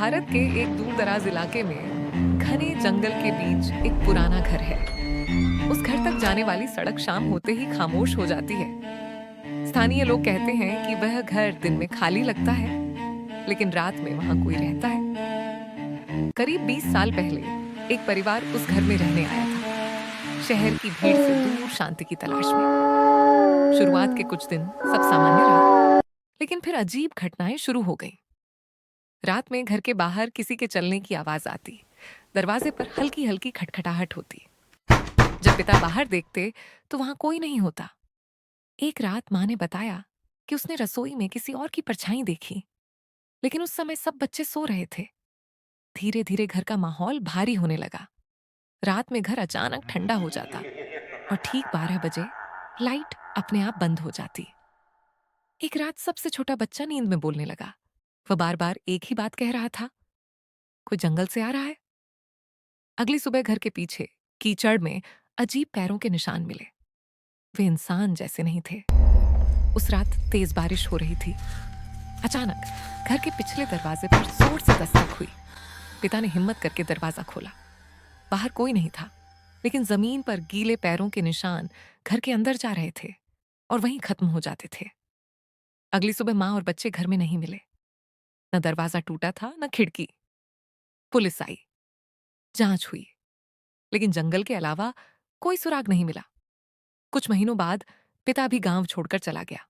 भारत के एक दूर-दराज इलाके में घने जंगल के बीच एक पुराना घर है। उस घर तक जाने वाली सड़क शाम होते ही खामोश हो जाती है। स्थानीय लोग कहते हैं कि वह घर दिन में खाली लगता है, लेकिन रात में वहां कोई रहता है। करीब 20 साल पहले एक परिवार उस घर में रहने आया था, शहर की भीड़ से दूर शांति की तलाश में। शुरुआत के कुछ दिन सब सामान्य रहा, लेकिन फिर अजीब घटनाएं शुरू हो गईं। रात में घर के बाहर किसी के चलने की आवाज आती, दरवाजे पर हल्की हल्की खटखटाहट होती। जब पिता बाहर देखते तो वहां कोई नहीं होता। एक रात माँ ने बताया कि उसने रसोई में किसी और की परछाई देखी, लेकिन उस समय सब बच्चे सो रहे थे। धीरे धीरे घर का माहौल भारी होने लगा। रात में घर अचानक ठंडा हो जाता और ठीक 12 बजे लाइट अपने आप बंद हो जाती। एक रात सबसे छोटा बच्चा नींद में बोलने लगा। वह बार बार एक ही बात कह रहा था, कोई जंगल से आ रहा है। अगली सुबह घर के पीछे कीचड़ में अजीब पैरों के निशान मिले। वे इंसान जैसे नहीं थे। उस रात तेज बारिश हो रही थी। अचानक घर के पिछले दरवाजे पर जोर से दस्तक हुई। पिता ने हिम्मत करके दरवाजा खोला। बाहर कोई नहीं था, लेकिन जमीन पर गीले पैरों के निशान घर के अंदर जा रहे थे और वहीं खत्म हो जाते थे। अगली सुबह माँ और बच्चे घर में नहीं मिले। न दरवाजा टूटा था, न खिड़की। पुलिस आई, जांच हुई, लेकिन जंगल के अलावा कोई सुराग नहीं मिला। कुछ महीनों बाद पिता भी गांव छोड़कर चला गया।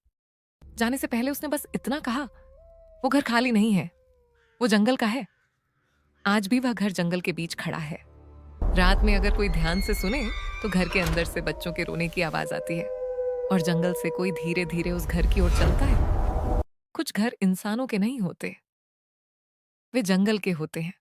जाने से पहले उसने बस इतना कहा, वो घर खाली नहीं है, वो जंगल का है। आज भी वह घर जंगल के बीच खड़ा है। रात में अगर कोई ध्यान से सुने तो घर के अंदर से बच्चों के रोने की आवाज आती है और जंगल से कोई धीरे धीरे उस घर की ओर चलता है। कुछ घर इंसानों के नहीं होते, वे जंगल के होते हैं।